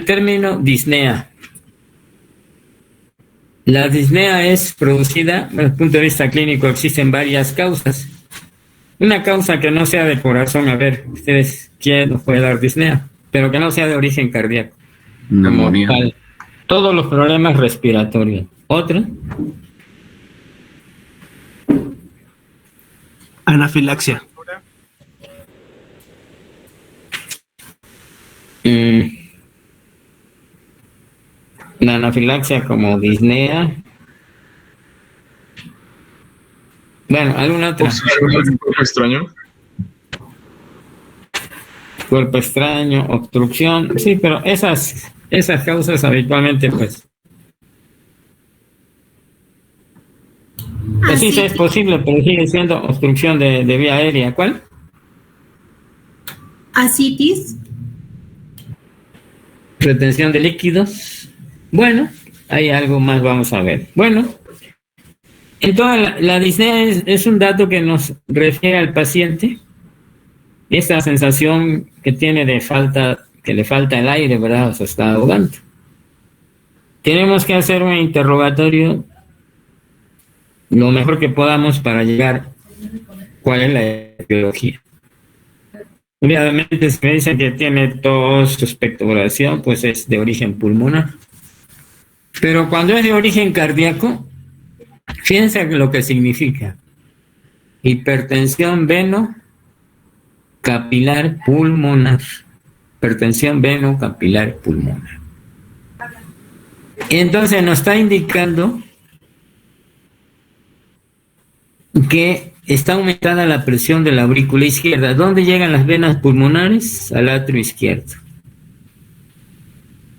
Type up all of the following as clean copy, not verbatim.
término disnea. La disnea es producida, desde el punto de vista clínico, existen varias causas. Una causa que no sea de corazón, a ver, ustedes, ¿quién nos puede dar disnea? Pero que no sea de origen cardíaco. Neumonía. Todos los problemas respiratorios. Otra. Anafilaxia. La anafilaxia como disnea. Bueno, ¿alguna otra? ¿Un cuerpo extraño? Cuerpo extraño, obstrucción. Sí, pero esas causas habitualmente, pues sí es posible, pero sigue siendo obstrucción de vía aérea. ¿Cuál? Ascitis. Retención de líquidos. Bueno, hay algo más, vamos a ver. Bueno, entonces la disnea es un dato que nos refiere al paciente, esta sensación que tiene de falta, que le falta el aire, ¿verdad? O se está ahogando. Tenemos que hacer un interrogatorio lo mejor que podamos para llegar cuál es la etiología. Obviamente, si me dicen que tiene tos, expectoración, pues es de origen pulmonar. Pero cuando es de origen cardíaco, fíjense lo que significa: hipertensión veno-capilar pulmonar. Hipertensión veno-capilar pulmonar. Entonces nos está indicando que está aumentada la presión de la aurícula izquierda. ¿Dónde llegan las venas pulmonares? Al atrio izquierdo.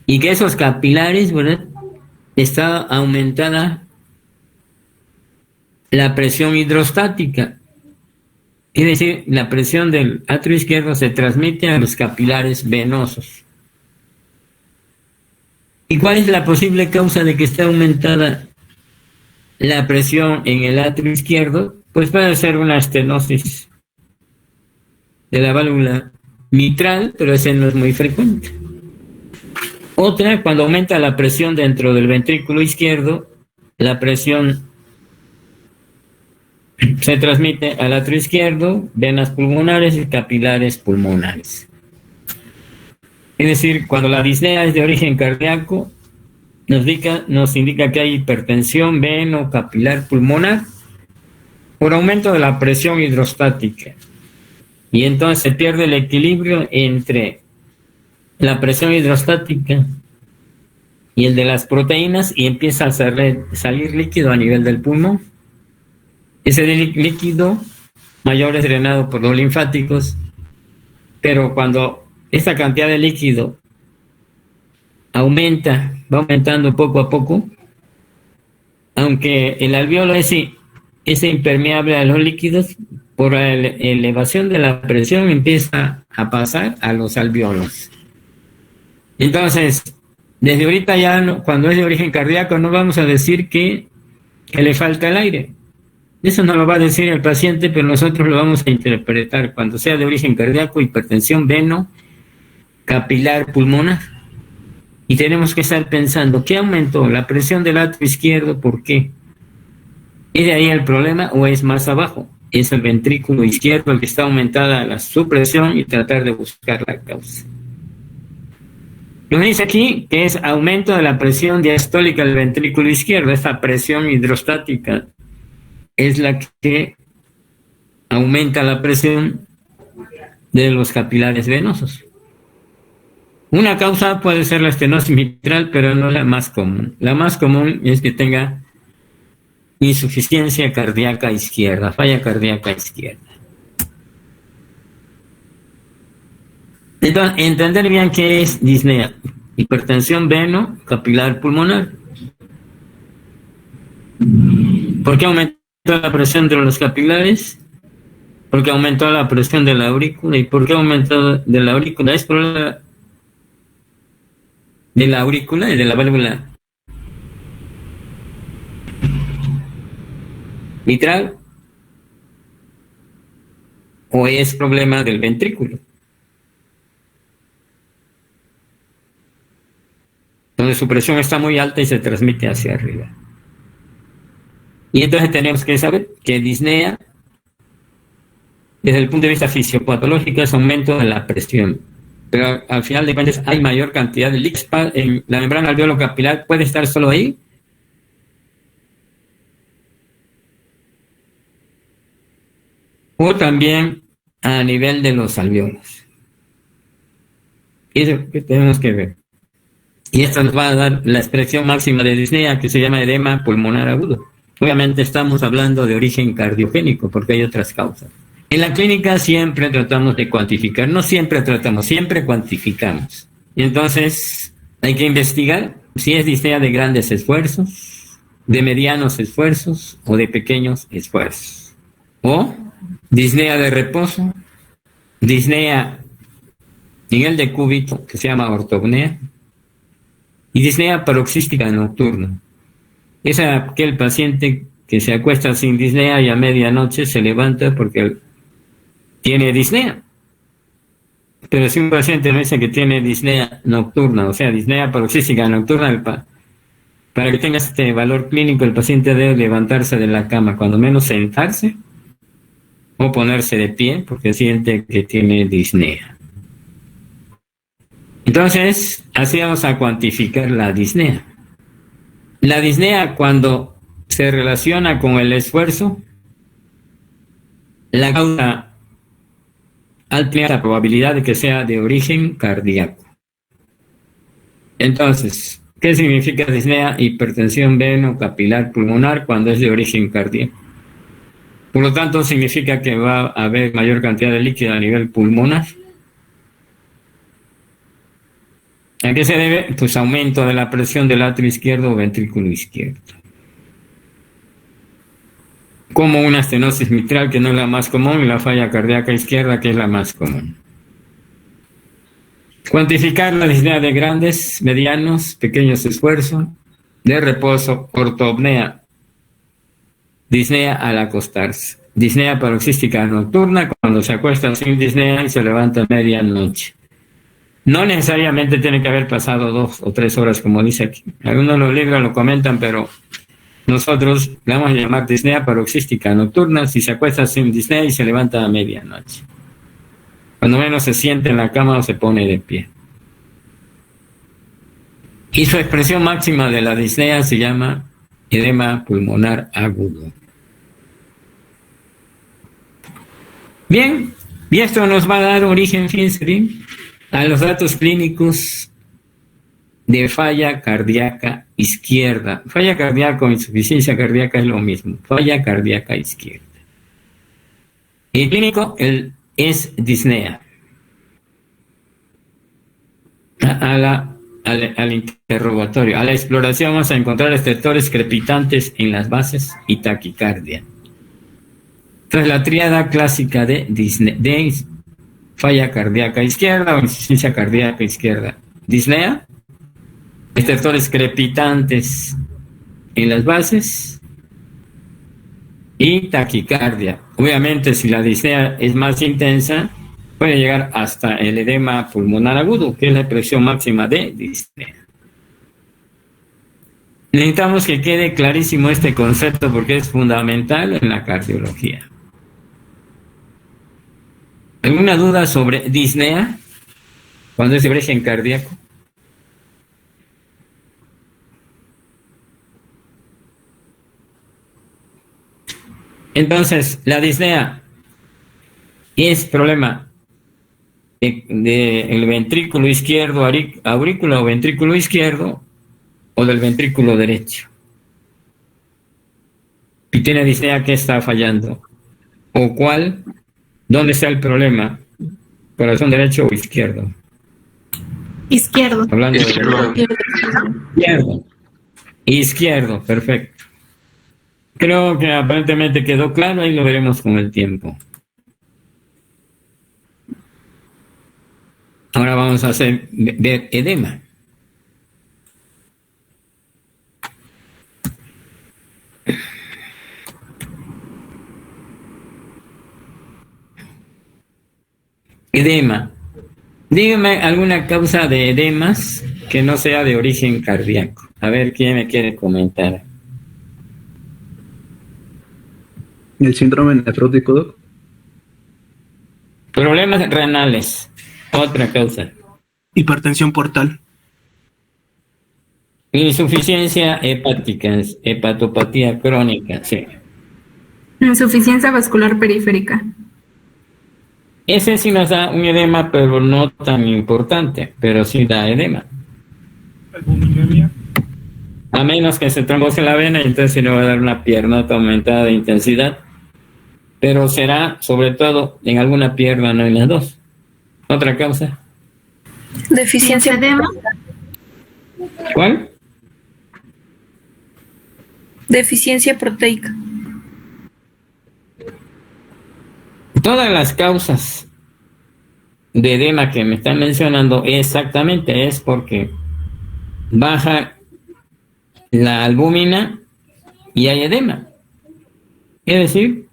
Y que esos capilares, ¿verdad?, está aumentada la presión hidrostática. Es decir, la presión del atrio izquierdo se transmite a los capilares venosos. ¿Y cuál es la posible causa de que esté aumentada la presión en el atrio izquierdo? Pues puede ser una estenosis de la válvula mitral, pero ese no es muy frecuente. Otra, cuando aumenta la presión dentro del ventrículo izquierdo, la presión se transmite al atrio izquierdo, venas pulmonares y capilares pulmonares. Es decir, cuando la disnea es de origen cardíaco, nos indica que hay hipertensión veno-capilar pulmonar por aumento de la presión hidrostática. Y entonces se pierde el equilibrio entre la presión hidrostática y el de las proteínas y empieza a salir líquido a nivel del pulmón. Ese líquido mayor es drenado por los linfáticos, pero cuando esta cantidad de líquido va aumentando poco a poco, aunque el alvéolo es impermeable a los líquidos, por la elevación de la presión empieza a pasar a los alvéolos. Entonces, desde ahorita ya, cuando es de origen cardíaco, no vamos a decir que le falta el aire. Eso no lo va a decir el paciente, pero nosotros lo vamos a interpretar cuando sea de origen cardíaco, hipertensión veno-capilar pulmonar. Y tenemos que estar pensando, ¿qué aumentó? La presión del atrio izquierdo, ¿por qué? ¿Es de ahí el problema o es más abajo? Es el ventrículo izquierdo el que está aumentada su presión y tratar de buscar la causa. Nos dice aquí que es aumento de la presión diastólica del ventrículo izquierdo. Esta presión hidrostática es la que aumenta la presión de los capilares venosos. Una causa puede ser la estenosis mitral, pero no la más común. La más común es que tenga insuficiencia cardíaca izquierda, falla cardíaca izquierda. Entonces, entender bien qué es disnea: hipertensión veno-capilar pulmonar. ¿Por qué aumentó la presión de los capilares? Porque aumentó la presión de la aurícula. ¿Y por qué aumentó de la aurícula? Es problema de la aurícula y de la válvula mitral, o es problema del ventrículo. donde su presión está muy alta y se transmite hacia arriba. Y entonces tenemos que saber que disnea, desde el punto de vista fisiopatológico, es aumento de la presión. Pero al final de cuentas hay mayor cantidad de líquidos en la membrana alveolo capilar. ¿Puede estar solo ahí? O también a nivel de los alveolos. Eso que tenemos que ver. Y esto nos va a dar la expresión máxima de disnea, que se llama edema pulmonar agudo. Obviamente estamos hablando de origen cardiogénico, porque hay otras causas. En la clínica siempre tratamos de cuantificar, no siempre tratamos, siempre cuantificamos. Y entonces hay que investigar si es disnea de grandes esfuerzos, de medianos esfuerzos o de pequeños esfuerzos. O disnea de reposo, disnea en el decúbito, que se llama ortopnea, y disnea paroxística nocturna. Es aquel paciente que se acuesta sin disnea y a medianoche se levanta porque tiene disnea. Pero si un paciente me dice que tiene disnea nocturna, o sea, disnea paroxística nocturna, para que tenga este valor clínico, el paciente debe levantarse de la cama, cuando menos sentarse o ponerse de pie, porque siente que tiene disnea. Entonces, así vamos a cuantificar la disnea. La disnea, cuando se relaciona con el esfuerzo, la causa alta probabilidad de que sea de origen cardíaco. Entonces, ¿qué significa disnea? Hipertensión veno-capilar pulmonar cuando es de origen cardíaco. Por lo tanto, significa que va a haber mayor cantidad de líquido a nivel pulmonar. ¿A qué se debe? Pues aumento de la presión del atrio izquierdo o ventrículo izquierdo. Como una estenosis mitral, que no es la más común, y la falla cardíaca izquierda, que es la más común. Cuantificar la disnea de grandes, medianos, pequeños esfuerzos, de reposo, ortopnea, disnea al acostarse, disnea paroxística nocturna, cuando se acuesta sin disnea y se levanta a medianoche. No necesariamente tiene que haber pasado 2 o 3 horas, como dice aquí. Algunos de los libros lo comentan, pero nosotros le vamos a llamar disnea paroxística nocturna si se acuesta sin disnea y se levanta a medianoche. Cuando menos se siente en la cama o se pone de pie. Y su expresión máxima de la disnea se llama edema pulmonar agudo. Bien, y esto nos va a dar origen, fíjense bien, a los datos clínicos de falla cardíaca izquierda. Falla cardíaca o insuficiencia cardíaca es lo mismo. Falla cardíaca izquierda. El clínico es disnea. Al interrogatorio, a la exploración vamos a encontrar estertores crepitantes en las bases y taquicardia. Entonces la tríada clásica de falla cardíaca izquierda o insuficiencia cardíaca izquierda. Disnea, estertores crepitantes en las bases y taquicardia. Obviamente, si la disnea es más intensa, puede llegar hasta el edema pulmonar agudo, que es la expresión máxima de disnea. Necesitamos que quede clarísimo este concepto porque es fundamental en la cardiología. ¿Alguna duda sobre disnea cuando es de origen cardíaco? Entonces, la disnea es problema del ventrículo izquierdo, aurícula o ventrículo izquierdo, o del ventrículo derecho. Y tiene disnea, ¿qué está fallando? ¿O cuál? ¿Dónde está el problema? ¿Corazón derecho o izquierdo? Izquierdo. Hablando Izquierdo. de izquierdo. Izquierdo, perfecto. Creo que aparentemente quedó claro, ahí lo veremos con el tiempo. Ahora vamos a ver edema. Edema. Dígame alguna causa de edemas que no sea de origen cardíaco. A ver, ¿quién me quiere comentar? ¿El síndrome nefrótico, Doc? Problemas renales, otra causa. Hipertensión portal. Insuficiencia hepática, hepatopatía crónica, sí. Insuficiencia vascular periférica. Ese sí nos da un edema, pero no tan importante, pero sí da edema. Albuminemia. A menos que se trombose la vena, entonces sí le va a dar una piernota aumentada de intensidad, pero será sobre todo en alguna pierna, no en las dos. Otra causa. Deficiencia. Edema. ¿Cuál? Deficiencia proteica. Todas las causas de edema que me están mencionando exactamente es porque baja la albúmina y hay edema. Es decir,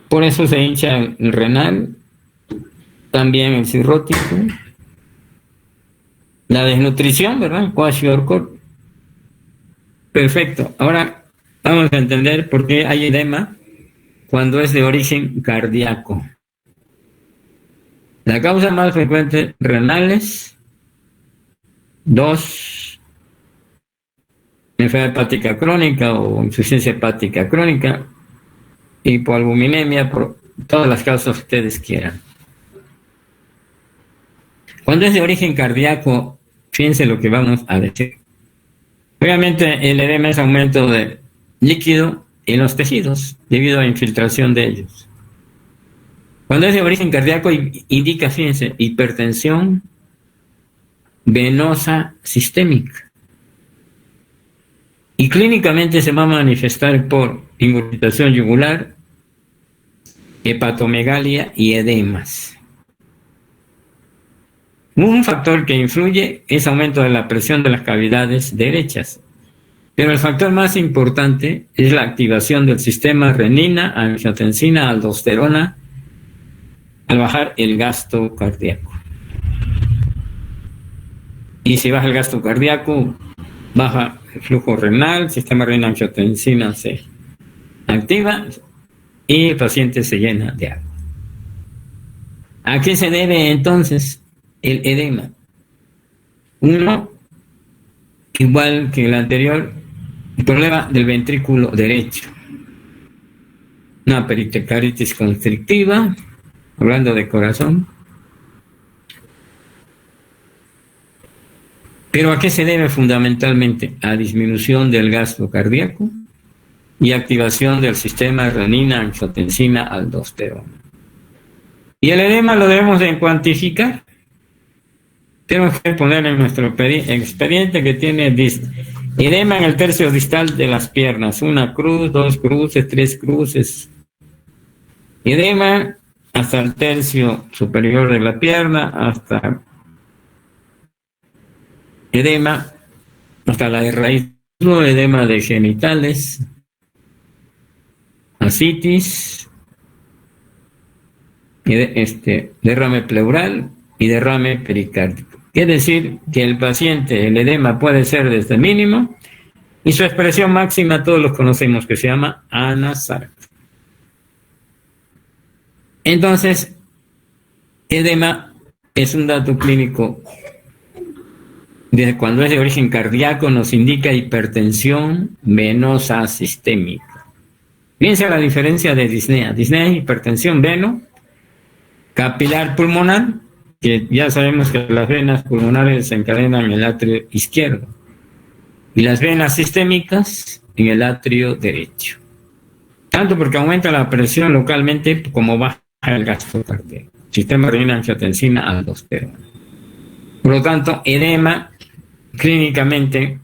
por eso se hincha el renal, también el cirrótico, la desnutrición, ¿verdad? Kwashiorkor. Perfecto. Ahora vamos a entender por qué hay edema cuando es de origen cardíaco. La causa más frecuente, renales. 2, enfermedad hepática crónica o insuficiencia hepática crónica. Hipoalbuminemia, por todas las causas que ustedes quieran. Cuando es de origen cardíaco, fíjense lo que vamos a decir. Obviamente el edema es aumento de líquido en los tejidos debido a infiltración de ellos. Cuando es de origen cardíaco indica, fíjense, hipertensión venosa sistémica. Y clínicamente se va a manifestar por ingurgitación yugular, hepatomegalia y edemas. Un factor que influye es aumento de la presión de las cavidades derechas. Pero el factor más importante es la activación del sistema renina, angiotensina, aldosterona al bajar el gasto cardíaco. Y si baja el gasto cardíaco, baja el flujo renal, sistema renina, angiotensina se activa y el paciente se llena de agua. ¿A qué se debe entonces el edema? Uno, igual que el anterior, el problema del ventrículo derecho. Una peritecaritis constrictiva, hablando de corazón. ¿Pero a qué se debe fundamentalmente? A disminución del gasto cardíaco y activación del sistema renina, angiotensina, aldosterona. Y el edema lo debemos de cuantificar. Tenemos que poner en nuestro expediente que tiene edema en el tercio distal de las piernas. 1 cruz, 2 cruces, 3 cruces. Edema hasta el tercio superior de la pierna, hasta edema hasta la de raíz, edema de genitales, ascitis, derrame pleural y derrame pericárdico. Es decir, que el paciente, el edema puede ser desde mínimo y su expresión máxima todos los conocemos, que se llama anasarca. Entonces, edema es un dato clínico. Desde cuando es de origen cardíaco nos indica hipertensión venosa sistémica. Fíjense la diferencia de disnea. Disnea es hipertensión veno, capilar pulmonar, que ya sabemos que las venas pulmonares se encadenan en el atrio izquierdo y las venas sistémicas en el atrio derecho. Tanto porque aumenta la presión localmente como baja el gasto cardíaco. Sistema renina, angiotensina, aldosterona. Por lo tanto, edema clínicamente,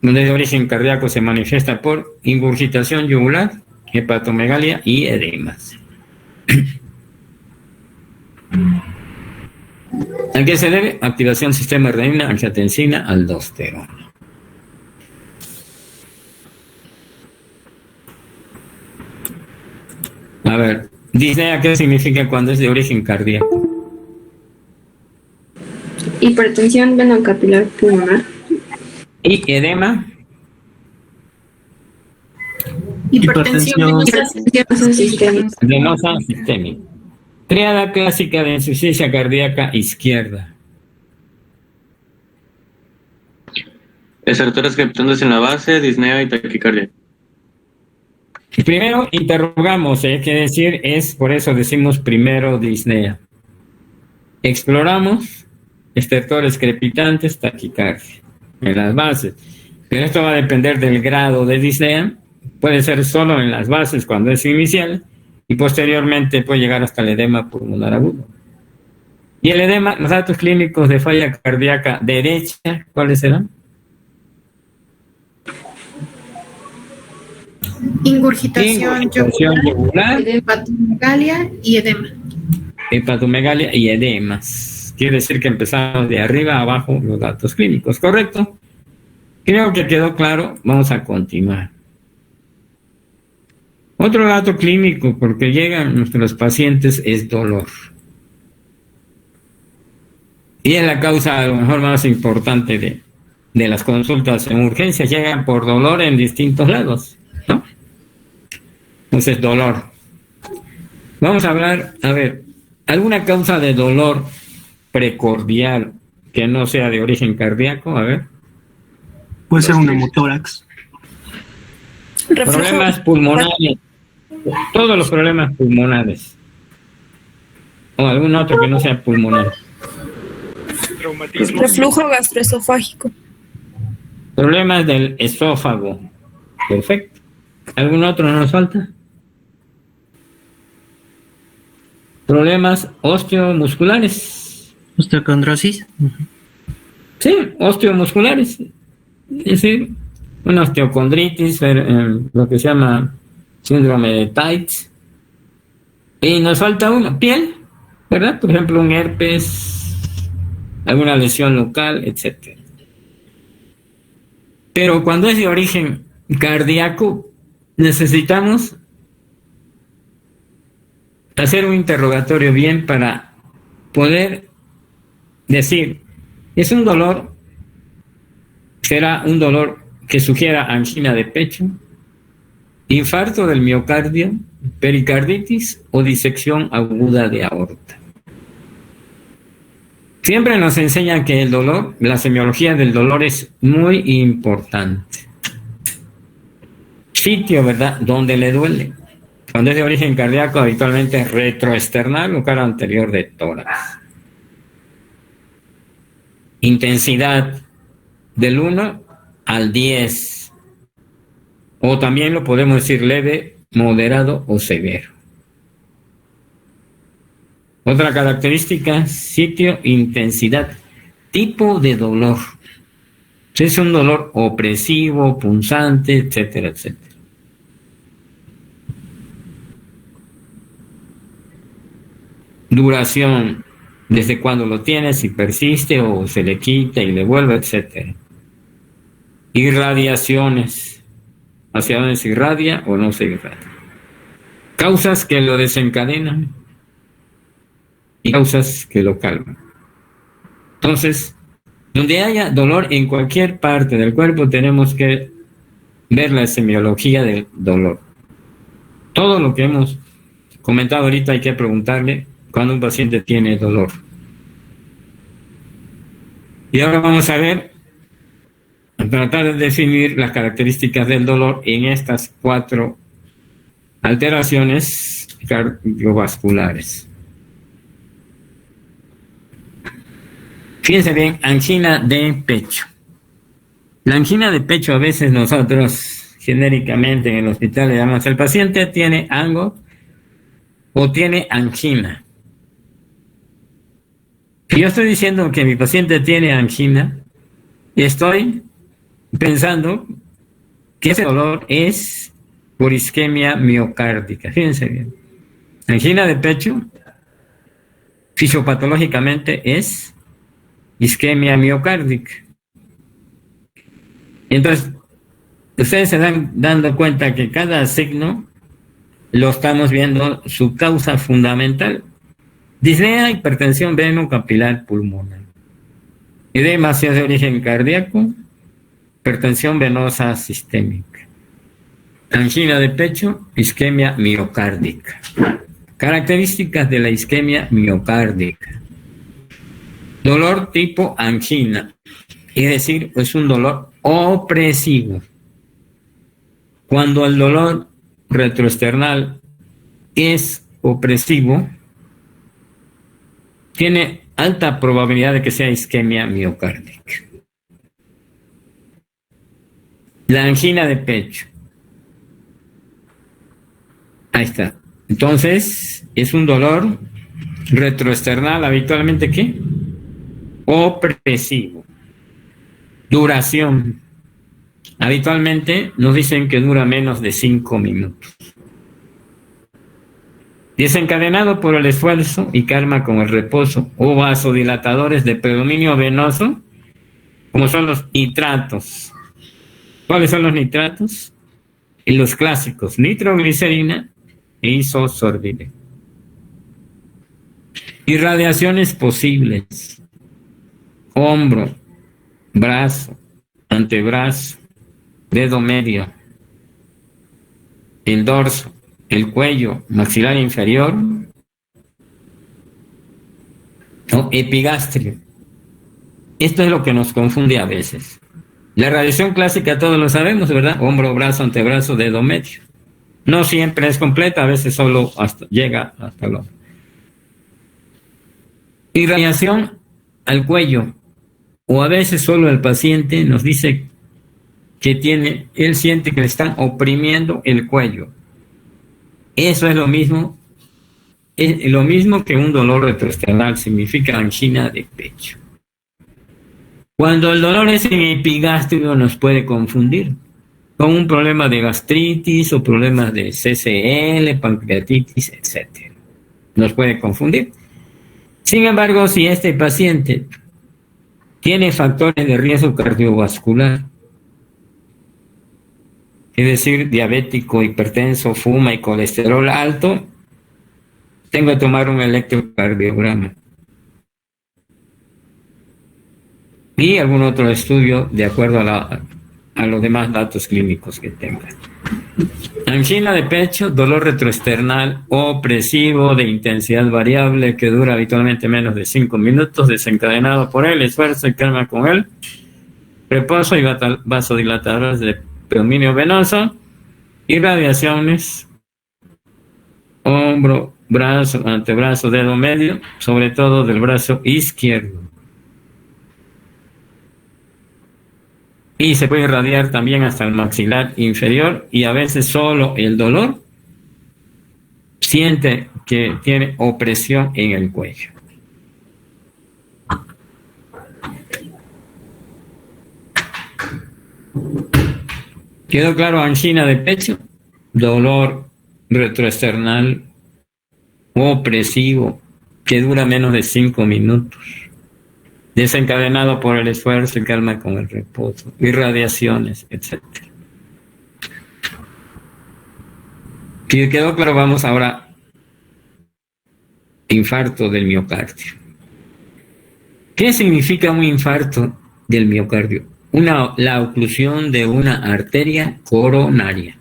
donde de origen cardíaco, se manifiesta por ingurgitación yugular, hepatomegalia y edemas. ¿A qué se debe? Activación sistema renina, angiotensina, aldosterona. A ver, disnea, ¿qué significa cuando es de origen cardíaco? Hipertensión venocapilar pulmonar. Y edema. Hipertensión. Hipertensión Sistémica. Venosa sistémica. Tríada clásica de insuficiencia cardíaca izquierda. Estertoras creptantes en la base, disnea y taquicardia. Primero interrogamos, ¿qué decir? Por eso decimos primero disnea. Exploramos estertores crepitantes, taquicardia en las bases. Pero esto va a depender del grado de disnea. Puede ser solo en las bases cuando es inicial y posteriormente puede llegar hasta el edema pulmonar agudo. Y el edema, los datos clínicos de falla cardíaca derecha, ¿cuáles serán? Ingurgitación yugular, hepatomegalia y edema. hepatomegalia y edemas. Quiere decir que empezamos de arriba a abajo los datos clínicos, ¿correcto? Creo que quedó claro. Vamos a continuar. Otro dato clínico, porque llegan nuestros pacientes, es dolor. Y es la causa a lo mejor más importante de las consultas en urgencias. Llegan por dolor en distintos lados, ¿no? Entonces, dolor. Vamos a hablar, alguna causa de dolor precordial que no sea de origen cardíaco, Puede ser un neumotórax. Problemas pulmonares. Todos los problemas pulmonares. O algún otro que no sea pulmonar. Traumatismo. Reflujo gastroesofágico. Problemas del esófago. Perfecto. ¿Algún otro nos falta? Problemas osteomusculares. Osteocondrosis. Sí, osteomusculares. Es decir, una osteocondritis, lo que se llama síndrome de Tights. Y nos falta una, piel, ¿verdad? Por ejemplo, un herpes, alguna lesión local, etc. Pero cuando es de origen cardíaco, necesitamos hacer un interrogatorio bien para poder decir, ¿es un dolor? ¿Será un dolor que sugiera angina de pecho, infarto del miocardio, pericarditis o disección aguda de aorta? Siempre nos enseñan que el dolor, la semiología del dolor es muy importante. Sitio, ¿verdad?, donde le duele. Cuando es de origen cardíaco, habitualmente es retroesternal o cara anterior de tórax. Intensidad del 1 al 10. O también lo podemos decir leve, moderado o severo. Otra característica, sitio, intensidad, tipo de dolor. Si es un dolor opresivo, punzante, etcétera, etcétera. Duración, desde cuando lo tienes, si persiste o se le quita y le vuelve, etcétera. Irradiaciones, hacia dónde se irradia o no se irradia. Causas que lo desencadenan y causas que lo calman. Entonces, donde haya dolor en cualquier parte del cuerpo, tenemos que ver la semiología del dolor. Todo lo que hemos comentado ahorita hay que preguntarle cuando un paciente tiene dolor. Y ahora vamos a ver, a tratar de definir las características del dolor en estas 4 alteraciones cardiovasculares. Fíjense bien, angina de pecho. La angina de pecho a veces nosotros genéricamente en el hospital le llamamos, el paciente tiene ANGO o tiene angina. Si yo estoy diciendo que mi paciente tiene angina, estoy pensando que ese dolor es por isquemia miocárdica. Fíjense bien. Angina de pecho, fisiopatológicamente es isquemia miocárdica. Entonces, ustedes se dan dando cuenta que cada signo lo estamos viendo su causa fundamental. Disnea, hipertensión venocapilar pulmonar. Edema si es de origen cardíaco, hipertensión venosa sistémica, angina de pecho, isquemia miocárdica. Características de la isquemia miocárdica. Dolor tipo angina, es decir, es un dolor opresivo. Cuando el dolor retroesternal es opresivo, tiene alta probabilidad de que sea isquemia miocárdica. La angina de pecho. Ahí está. Entonces, es un dolor retroesternal, habitualmente, ¿qué? Opresivo. Duración. Habitualmente nos dicen que dura menos de 5 minutos. Desencadenado por el esfuerzo y calma con el reposo o vasodilatadores de predominio venoso, como son los nitratos. ¿Cuáles son los nitratos? Y los clásicos, nitroglicerina e isosorbide. Irradiaciones posibles: hombro, brazo, antebrazo, dedo medio, el dorso, el cuello, maxilar inferior o epigastrio. Esto es lo que nos confunde a veces. La radiación clásica todos lo sabemos, ¿verdad? Hombro, brazo, antebrazo, dedo medio. No siempre es completa, a veces solo llega hasta el hombro. Irradiación al cuello, o a veces solo el paciente nos dice que él siente que le están oprimiendo el cuello. Eso es lo mismo que un dolor retroesternal, significa angina de pecho. Cuando el dolor es en epigastrio nos puede confundir con un problema de gastritis o problemas de CCL, pancreatitis, etc. Nos puede confundir. Sin embargo, si este paciente tiene factores de riesgo cardiovascular, es decir, diabético, hipertenso, fuma y colesterol alto, tengo que tomar un electrocardiograma y algún otro estudio de acuerdo a los demás datos clínicos que tenga. Angina de pecho, dolor retroesternal opresivo de intensidad variable que dura habitualmente menos de 5 minutos, desencadenado por el esfuerzo y calma con el reposo y vasodilatadores de predominio venoso, irradiaciones, hombro, brazo, antebrazo, dedo medio, sobre todo del brazo izquierdo. Y se puede irradiar también hasta el maxilar inferior, y a veces solo el dolor siente que tiene opresión en el cuello. ¿Quedó claro? Angina de pecho, dolor retroesternal opresivo que dura menos de 5 minutos, desencadenado por el esfuerzo y calma con el reposo, irradiaciones, etc. ¿Qué quedó claro? Vamos ahora. Infarto del miocardio. ¿Qué significa un infarto del miocardio? La oclusión de una arteria coronaria.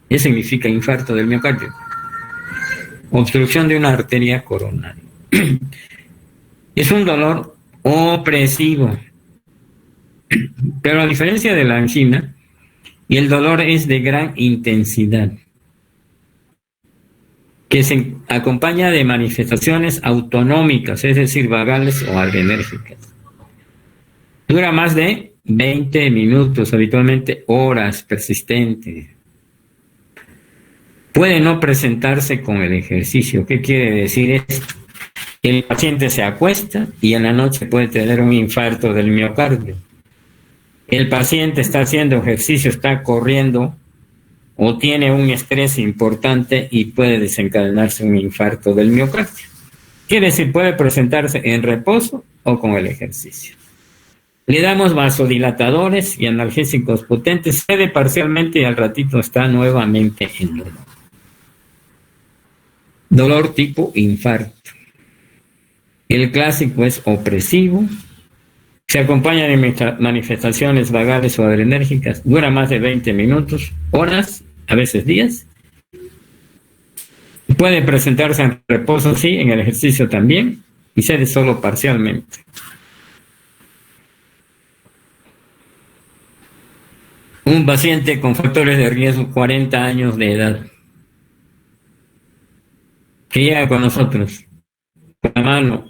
¿Qué significa infarto del miocardio? Obstrucción de una arteria coronaria. Es un dolor opresivo, pero a diferencia de la angina, y el dolor es de gran intensidad, que se acompaña de manifestaciones autonómicas, es decir, vagales o adrenérgicas. Dura más de 20 minutos, habitualmente horas, persistente. Puede no presentarse con el ejercicio. ¿Qué quiere decir esto? El paciente se acuesta y en la noche puede tener un infarto del miocardio. El paciente está haciendo ejercicio, está corriendo o tiene un estrés importante y puede desencadenarse un infarto del miocardio. Quiere decir, puede presentarse en reposo o con el ejercicio. Le damos vasodilatadores y analgésicos potentes, cede parcialmente y al ratito está nuevamente en dolor. Dolor tipo infarto. El clásico es opresivo, Se acompaña de manifestaciones vagales o adrenérgicas. Dura más de 20 minutos, horas, a veces días. Puede presentarse en reposo, sí, en el ejercicio también, y cede solo parcialmente. Un paciente con factores de riesgo, 40 años de edad, que llega con nosotros, con la mano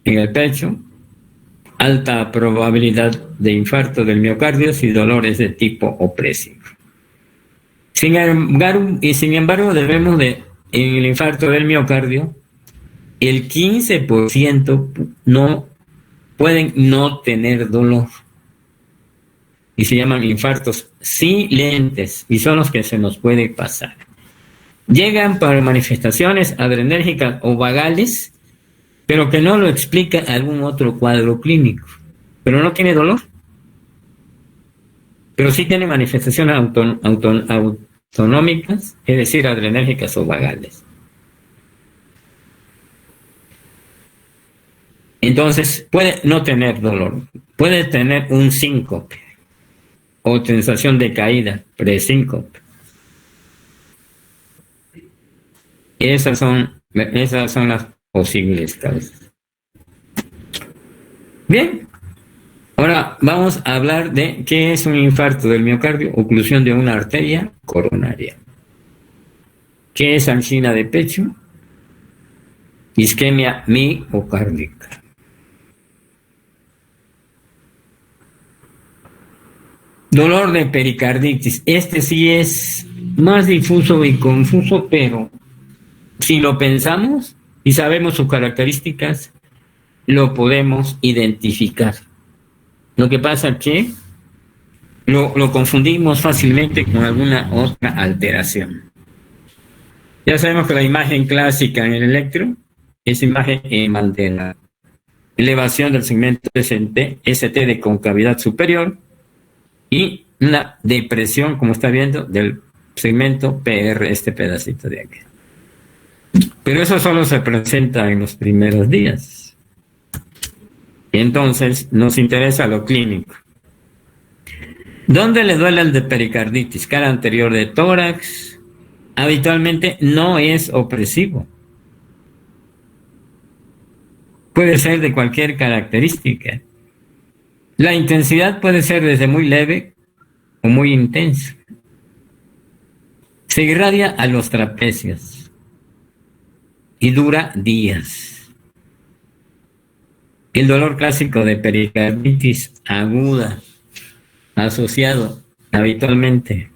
en el pecho, alta probabilidad de infarto del miocardio y dolores de tipo opresivo. Sin embargo, debemos de, en el infarto del miocardio, el 15% pueden no tener dolor. Y se llaman infartos silentes, y son los que se nos puede pasar. Llegan para manifestaciones adrenérgicas o vagales, pero que no lo explica algún otro cuadro clínico. Pero no tiene dolor. Pero sí tiene manifestaciones autonómicas, es decir, adrenérgicas o vagales. Entonces, puede no tener dolor, puede tener un síncope o sensación de caída, presíncope. Esas son las posibles causas. Bien, ahora vamos a hablar de qué es un infarto del miocardio, oclusión de una arteria coronaria. ¿Qué es angina de pecho? Isquemia miocárdica. Dolor de pericarditis. Este sí es más difuso y confuso, pero si lo pensamos y sabemos sus características, lo podemos identificar. Lo que pasa es que lo confundimos fácilmente con alguna otra alteración. Ya sabemos que la imagen clásica en el electro es imagen de la elevación del segmento ST de concavidad superior y la depresión, como está viendo, del segmento PR, este pedacito de aquí. Pero eso solo se presenta en los primeros días. Y entonces nos interesa lo clínico. ¿Dónde le duele el de pericarditis? Cara anterior de tórax. Habitualmente no es opresivo. Puede ser de cualquier característica. La intensidad puede ser desde muy leve o muy intensa. Se irradia a los trapecios y dura días. El dolor clásico de pericarditis aguda, asociado habitualmente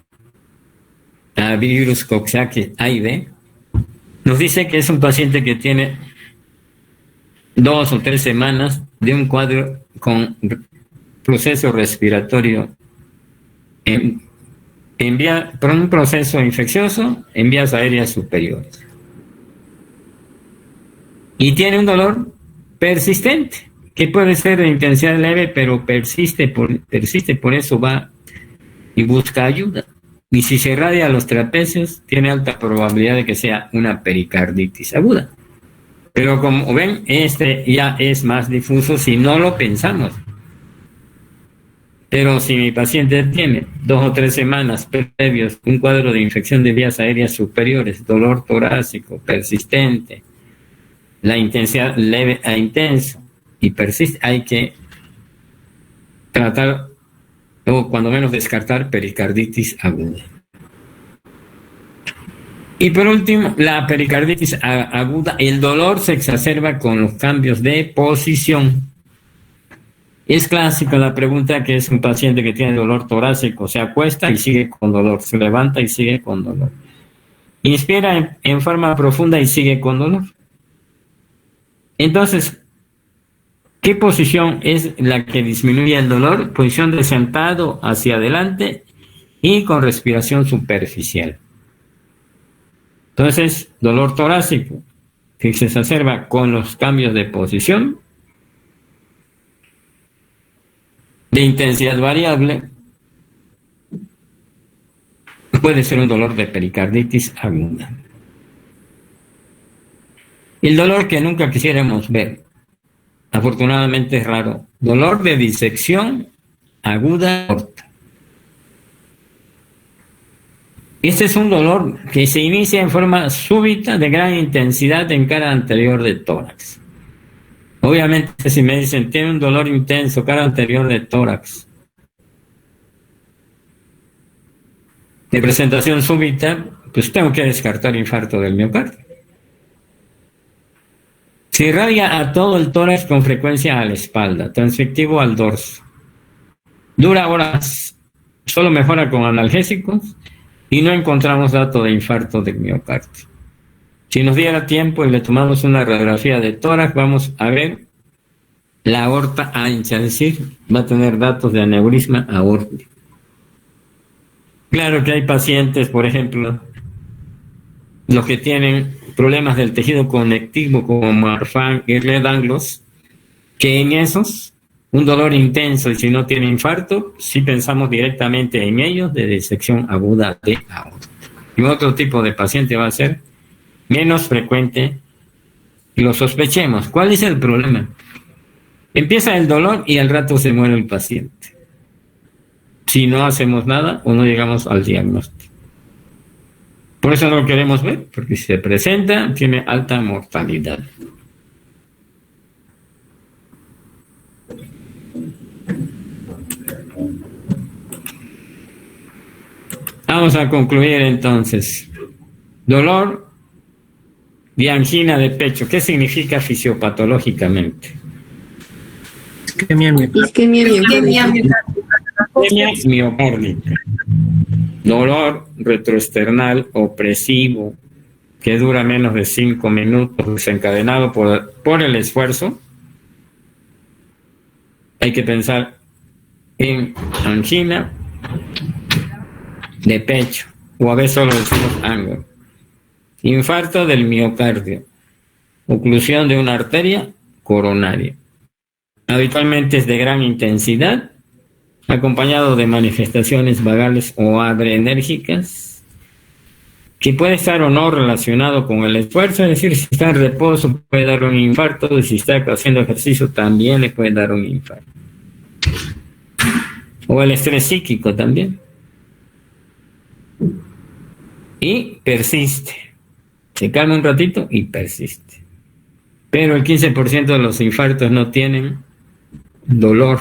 a virus Coxsackie A y B, nos dice que es un paciente que tiene 2 o 3 semanas de un cuadro con proceso respiratorio por un proceso infeccioso en vías aéreas superiores. Y tiene un dolor persistente, que puede ser de intensidad leve, pero persiste, por eso va y busca ayuda. Y si se irradia a los trapecios, tiene alta probabilidad de que sea una pericarditis aguda. Pero como ven, este ya es más difuso si no lo pensamos. Pero si mi paciente tiene 2 o 3 semanas previos un cuadro de infección de vías aéreas superiores, dolor torácico persistente, la intensidad leve a intenso y persiste, hay que tratar o cuando menos descartar pericarditis aguda. Y por último, la pericarditis aguda, el dolor se exacerba con los cambios de posición. Es clásica la pregunta que es un paciente que tiene dolor torácico, se acuesta y sigue con dolor, se levanta y sigue con dolor. Inspira en forma profunda y sigue con dolor. Entonces, ¿qué posición es la que disminuye el dolor? Posición de sentado hacia adelante y con respiración superficial. Entonces, dolor torácico que se exacerba con los cambios de posición, de intensidad variable, puede ser un dolor de pericarditis aguda. El dolor que nunca quisiéramos ver, afortunadamente es raro dolor de disección aguda aorta. Este es un dolor que se inicia en forma súbita de gran intensidad en cara anterior del tórax. Obviamente, si me dicen, tiene un dolor intenso, cara anterior del tórax, de presentación súbita, pues tengo que descartar infarto del miocardio. Se irradia a todo el tórax con frecuencia a la espalda, transfictivo al dorso. Dura horas, solo mejora con analgésicos y no encontramos dato de infarto del miocardio. Si nos diera tiempo y le tomamos una radiografía de tórax, vamos a ver la aorta ancha, es decir, va a tener datos de aneurisma aórtico. Claro que hay pacientes, por ejemplo, los que tienen problemas del tejido conectivo como Marfan y Ehlers-Danlos, que en esos, un dolor intenso y si no tiene infarto, sí pensamos directamente en ellos de disección aguda de aorta. Y otro tipo de paciente va a ser menos frecuente y lo sospechemos. ¿Cuál es el problema? Empieza el dolor y al rato se muere el paciente. Si no hacemos nada o no llegamos al diagnóstico. Por eso no lo queremos ver, porque si se presenta, tiene alta mortalidad. Vamos a concluir entonces. Dolor de angina de pecho. ¿Qué significa fisiopatológicamente? Isquemia miocárdica. Isquemia miocárdica. Isquemia miocárdica. Dolor retroesternal opresivo que dura menos de 5 minutos, desencadenado por el esfuerzo. Hay que pensar en angina de pecho, o a veces solo decimos angio. Infarto del miocardio, oclusión de una arteria coronaria. Habitualmente es de gran intensidad, acompañado de manifestaciones vagales o adrenérgicas, que puede estar o no relacionado con el esfuerzo, es decir, si está en reposo puede dar un infarto, y si está haciendo ejercicio también le puede dar un infarto. O el estrés psíquico también. Y persiste. Se calma un ratito y persiste. Pero el 15% de los infartos no tienen dolor.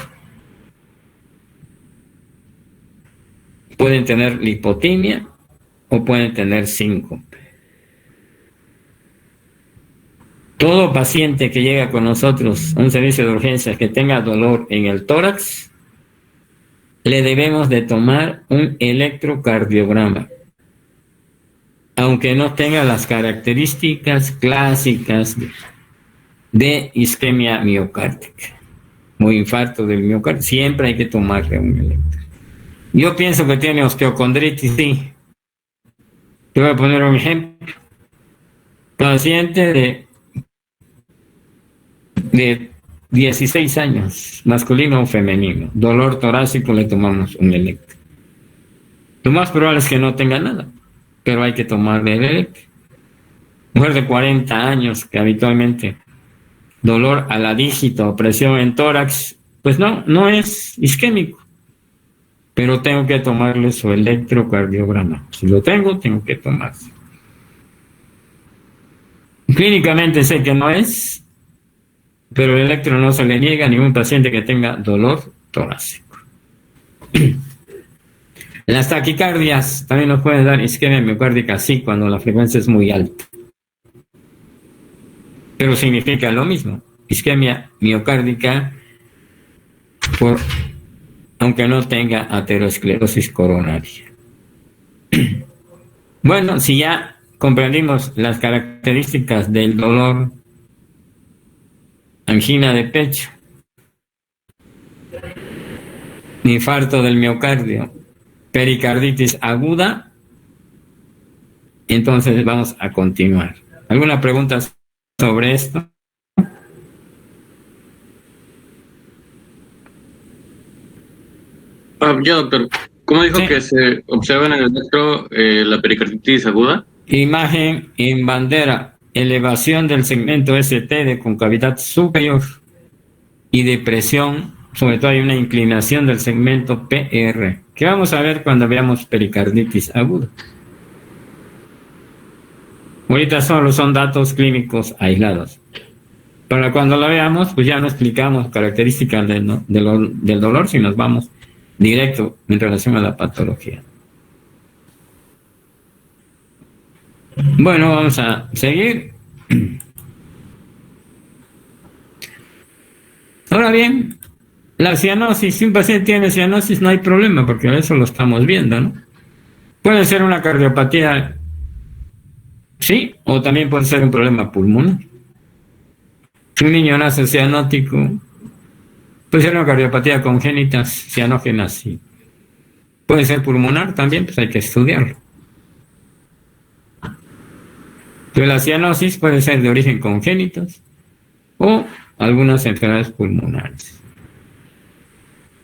Pueden tener lipotimia o pueden tener síncope. Todo paciente que llega con nosotros a un servicio de urgencias que tenga dolor en el tórax, le debemos de tomar un electrocardiograma, aunque no tenga las características clásicas de isquemia miocárdica o infarto del miocardio. Siempre hay que tomarle un electro. Yo pienso que tiene osteocondritis, sí. Te voy a poner un ejemplo. Paciente de 16 años, masculino o femenino, dolor torácico, le tomamos un electro. Lo más probable es que no tenga nada, pero hay que tomarle el electro. Mujer de 40 años que habitualmente dolor a la dígito, presión en tórax, pues no es isquémico, pero tengo que tomarle su electrocardiograma. Si lo tengo que tomarlo. Clínicamente sé que no es, pero el electro no se le niega a ningún paciente que tenga dolor torácico. Las taquicardias también nos pueden dar isquemia miocárdica, sí, cuando la frecuencia es muy alta. Pero significa lo mismo, isquemia miocárdica, aunque no tenga aterosclerosis coronaria. Bueno, si ya comprendimos las características del dolor, angina de pecho, infarto del miocardio, pericarditis aguda, entonces vamos a continuar. ¿Alguna pregunta sobre esto? Ya, doctor. ¿Cómo dijo Sí. que se observa en el electro la pericarditis aguda? Imagen en bandera, elevación del segmento ST de concavidad superior. y depresión, sobre todo hay una inclinación del segmento PR, que vamos a ver cuando veamos pericarditis aguda. Ahorita solo son datos clínicos aislados. Para cuando la veamos, pues ya no explicamos características del dolor, si nos vamos directo en relación a la patología. Bueno, vamos a seguir. Ahora bien, la cianosis, si un paciente tiene cianosis no hay problema, porque eso lo estamos viendo, ¿no? Puede ser una cardiopatía, sí, o también puede ser un problema pulmonar. Si un niño nace cianótico, puede ser una cardiopatía congénita cianógena, sí. Puede ser pulmonar también, pues hay que estudiarlo. Pero la cianosis puede ser de origen congénito o algunas enfermedades pulmonares.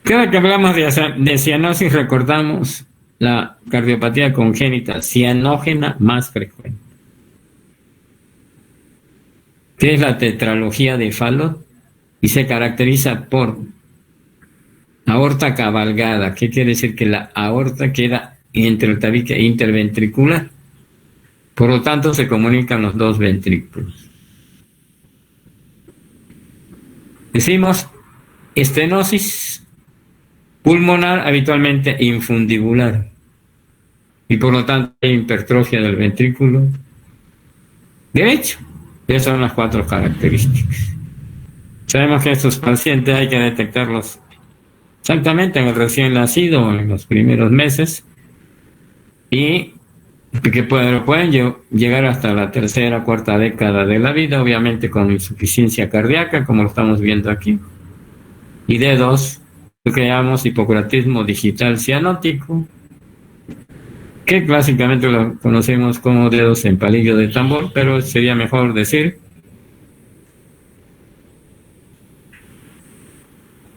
Cada que hablamos de cianosis recordamos la cardiopatía congénita cianógena más frecuente, que es la tetralogía de Fallot y se caracteriza por aorta cabalgada. ¿Qué quiere decir? Que la aorta queda entre el tabique interventricular. Por lo tanto, se comunican los dos ventrículos. Decimos estenosis pulmonar, habitualmente infundibular, y por lo tanto hay hipertrofia del ventrículo derecho. Esas son las 4 características. Sabemos que estos pacientes hay que detectarlos exactamente en el recién nacido o en los primeros meses, y que pueden llegar hasta la tercera, cuarta década de la vida, obviamente con insuficiencia cardíaca, como lo estamos viendo aquí. Y D2, lo que llamamos hipocratismo digital cianótico, que clásicamente lo conocemos como dedos en palillo de tambor, pero sería mejor decir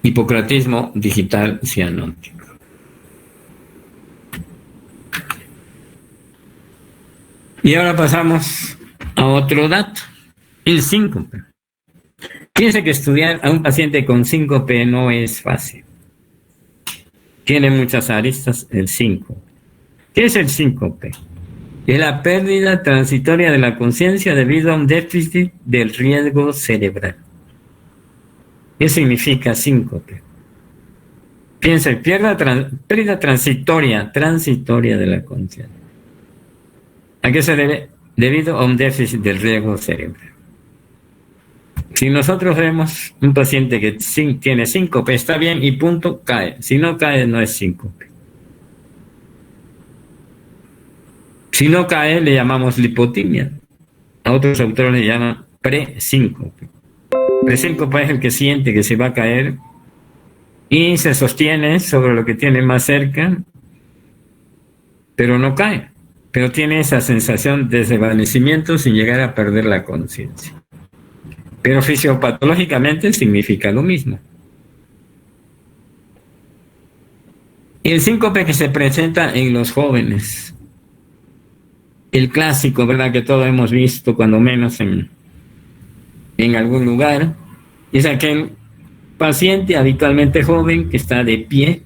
hipocratismo digital cianótico. Y ahora pasamos a otro dato, el síncope. Fíjense que estudiar a un paciente con síncope no es fácil. Tiene muchas aristas el síncope. ¿Qué es el síncope? Es la pérdida transitoria de la conciencia debido a un déficit del riesgo cerebral. ¿Qué significa síncope? Fíjense, pérdida transitoria de la conciencia. ¿A qué se debe? Debido a un déficit del riesgo cerebral. Si nosotros vemos un paciente que tiene síncope, está bien y punto, cae. Si no cae, no es síncope. Si no cae, le llamamos lipotimia. A otros autores le llaman presíncope. Presíncope es el que siente que se va a caer y se sostiene sobre lo que tiene más cerca, pero no cae. Pero tiene esa sensación de desvanecimiento sin llegar a perder la conciencia. Pero fisiopatológicamente significa lo mismo. El síncope que se presenta en los jóvenes, el clásico, ¿verdad? Que todos hemos visto, cuando menos en algún lugar, es aquel paciente habitualmente joven que está de pie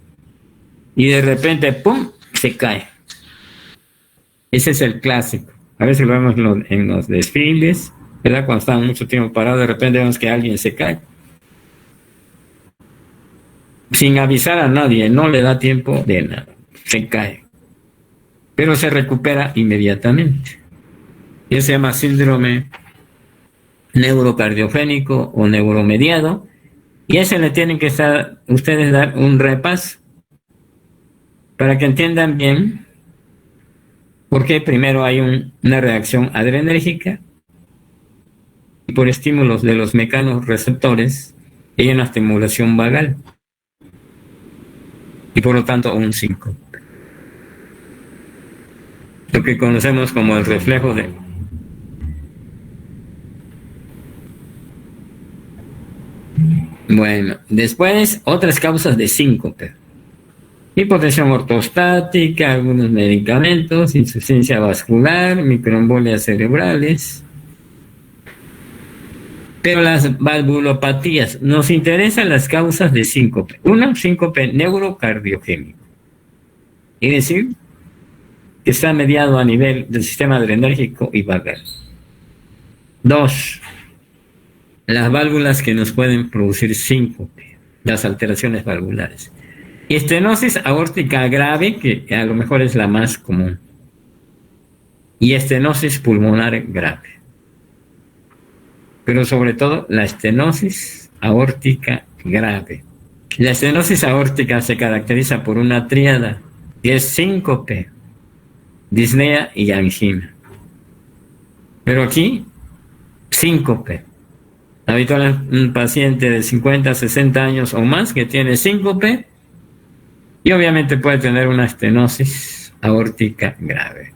y de repente, ¡pum!, se cae. Ese es el clásico. A veces lo vemos en los desfiles, ¿verdad? Cuando están mucho tiempo parados, de repente vemos que alguien se cae. Sin avisar a nadie, no le da tiempo de nada. Se cae. Pero se recupera inmediatamente. Y se llama síndrome neurocardiogénico o neuromediado. Y a ese le tienen que ustedes dar un repaso para que entiendan bien. Porque primero hay una reacción adrenérgica y por estímulos de los mecanorreceptores hay una estimulación vagal y por lo tanto un síncope. Lo que conocemos como el reflejo de... Bueno, después otras causas de síncope. Hipotensión ortostática, algunos medicamentos, insuficiencia vascular, microembolias cerebrales. Pero las valvulopatías, nos interesan las causas de síncope. Una, síncope neurocardiogénico. Es decir, que está mediado a nivel del sistema adrenérgico y vagal. Dos, las válvulas que nos pueden producir síncope, las alteraciones valvulares. Estenosis aórtica grave, que a lo mejor es la más común. Y estenosis pulmonar grave. Pero sobre todo la estenosis aórtica grave. La estenosis aórtica se caracteriza por una tríada, que es síncope, disnea y angina. Pero aquí, síncope. Habitualmente un paciente de 50, 60 años o más que tiene síncope y obviamente puede tener una estenosis aórtica grave.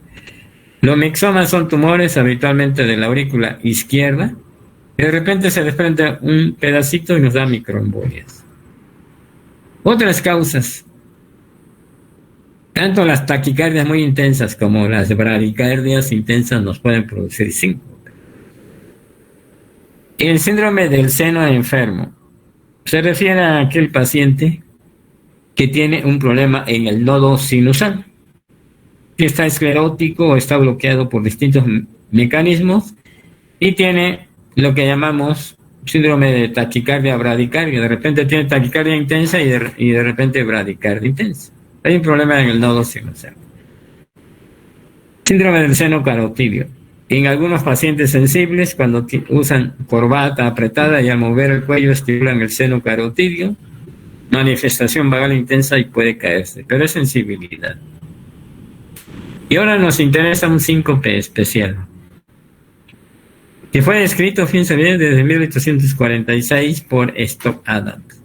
Los mixomas son tumores habitualmente de la aurícula izquierda y de repente se desprende un pedacito y nos da microembolias. Otras causas, tanto las taquicardias muy intensas como las bradicardias intensas nos pueden producir síncope. El síndrome del seno enfermo se refiere a aquel paciente que tiene un problema en el nodo sinusal, que está esclerótico o está bloqueado por distintos mecanismos y tiene lo que llamamos síndrome de taquicardia bradicardia. De repente tiene taquicardia intensa y de repente bradicardia intensa. Hay un problema en el nodo sinusal. Síndrome del seno carotidio. En algunos pacientes sensibles, cuando usan corbata apretada y al mover el cuello estimulan el seno carotidio, manifestación vagal intensa y puede caerse, pero es sensibilidad. Y ahora nos interesa un síncope especial, que fue descrito, fíjense bien, desde 1846 por Stock-Adams.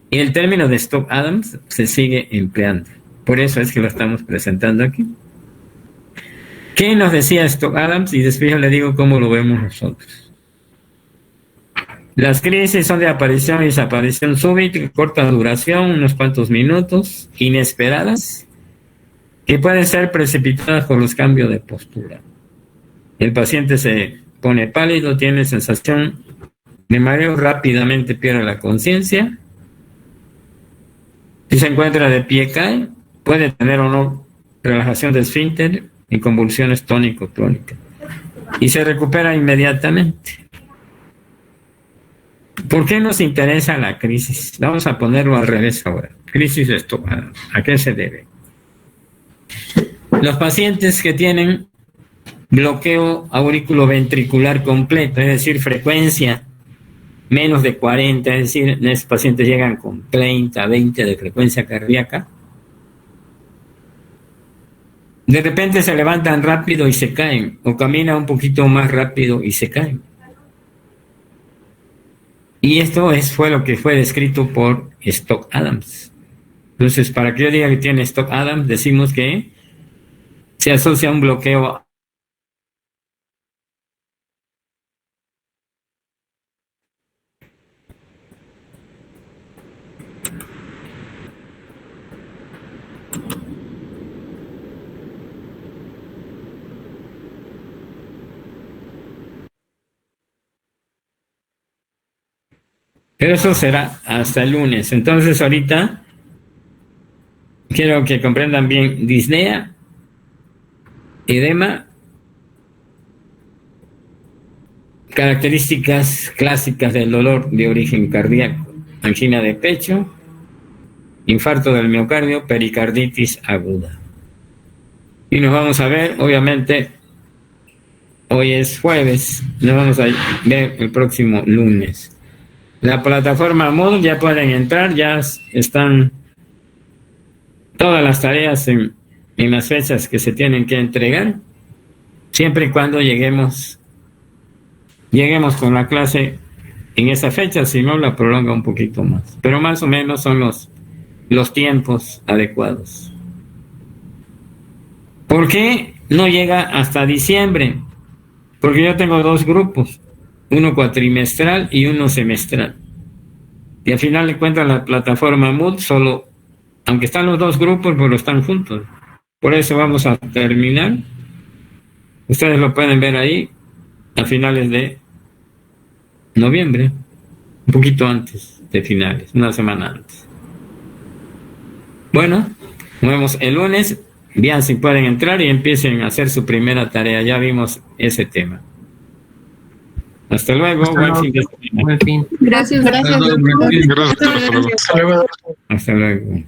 Y el término de Stock-Adams se sigue empleando. Por eso es que lo estamos presentando aquí. ¿Qué nos decía Stock-Adams? Y después yo le digo cómo lo vemos nosotros. Las crisis son de aparición y desaparición súbita, corta duración, unos cuantos minutos, inesperadas, que pueden ser precipitadas por los cambios de postura. El paciente se pone pálido, tiene sensación de mareo, rápidamente pierde la conciencia. Si se encuentra de pie, cae, puede tener o no relajación de esfínter y convulsiones tónico-clónicas. Y se recupera inmediatamente. ¿Por qué nos interesa la crisis? Vamos a ponerlo al revés ahora. Crisis de Stock-Adams. ¿A qué se debe? Los pacientes que tienen bloqueo auriculoventricular completo, es decir, frecuencia menos de 40, es decir, estos pacientes llegan con 30, 20 de frecuencia cardíaca, de repente se levantan rápido y se caen, o caminan un poquito más rápido y se caen. Y esto fue lo que fue descrito por Stock-Adams. Entonces, para que yo diga que tiene Stock-Adams, decimos que se asocia a un bloqueo pero eso será hasta el lunes. Entonces ahorita quiero que comprendan bien disnea, edema, características clásicas del dolor de origen cardíaco, angina de pecho, infarto del miocardio, pericarditis aguda. Y nos vamos a ver, obviamente, hoy es jueves, nos vamos a ver el próximo lunes. La plataforma Moodle ya pueden entrar, ya están todas las tareas en las fechas que se tienen que entregar, siempre y cuando lleguemos con la clase en esa fecha, si no la prolonga un poquito más, pero más o menos son los tiempos adecuados. ¿Por qué no llega hasta diciembre? Porque yo tengo dos grupos, uno cuatrimestral y uno semestral. Y al final de cuentas la plataforma Moodle solo, aunque están los dos grupos, pero están juntos. Por eso vamos a terminar. Ustedes lo pueden ver ahí a finales de noviembre, un poquito antes de finales, una semana antes. Bueno, nos vemos el lunes. Vean si pueden entrar y empiecen a hacer su primera tarea. Ya vimos ese tema. Hasta luego. Hasta Buen luego. fin de semana. Buen fin. Gracias. Gracias. Gracias. Hasta luego. Hasta luego.